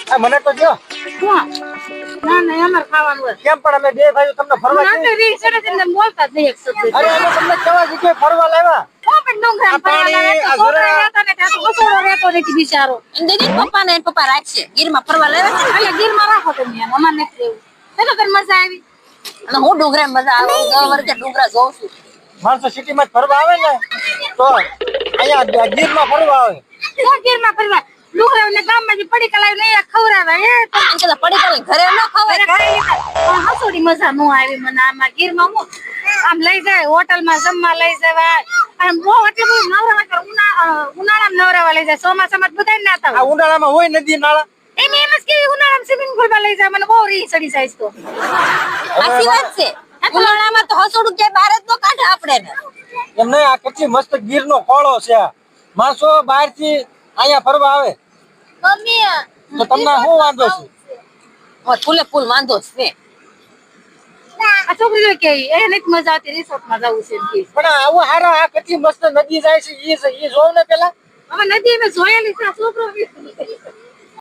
આ મને તો જો ના ના અમાર ખાવાનું હોય કેમ પણ અમે બે ભાઈઓ તમને ફરવા આપણે રી સડે તમને બોલતા જ નહીં એક શબ્દ અરે અમે તમને કેવા જગ્યાએ ફરવા લાવ્યા પણ ડુંગરા ફરવા લાવ્યા તો છોકરા રહેતા ને ત્યાં તો વસોડો રહેતો નથી બિચારો દીદી પપ્પા ને પપ્પા રાખશે ગીરમાં ફરવા લાવ્યા છે અહીંયા ગીરમાં રાખો તમે અમાર નથી રહેવું ચલો તને મજા આવી અને હું ડુંગરા મજા આવે 10 વર્ષે ડુંગરા જોઉં છું માણસો સિટીમાં ફરવા આવે ને તો અહીંયા ગીરમાં ફરવા આવે ક્યાં ગીરમાં ફરવા ડુંગરા ગામમાંથી પડી કલાઈ નહીં ખવરાવે અંકલ પડી કાલે ઘરે ન ખવાય હસોડી મજા નો આવી મને આમાં ગીરમાં હું આમ લઈ જાય હોટલમાં જમવા લઈ જવાય આમ બહુ એટલે બહુ ઉનાળામાં નવરાવા લઈ જાય ચોમાસામાં બધા ના આ ઉનાળામાં હોય નદી નાળા એમ જ કેવી ઉનાળામાં સ્વિમિંગ પુલમાં લઈ જાય મને બહુ રી ચડી જાય તો સાચી વાત છે ઉનાળામાં તો હસોડું કે બહાર જ ન કાઢે આપણે ને એમ નહીં આ કેટલી મસ્ત ગીરનો ખોળો છે માણસો બહારથી અહીંયા ફરવા આવે મમ્મી તો તમને શું વાંધો છે ફૂલે ફૂલ વાંધો છે આ છોકરી કે એને જ મજા આવતી રિસોર્ટમાં જવું છે એમ કે પણ આવું હારા આ કેટલી મસ્ત નદી જાય છે એ જોવ ને પેલા હવે નદી મેં જોયેલી છે આ છોકરો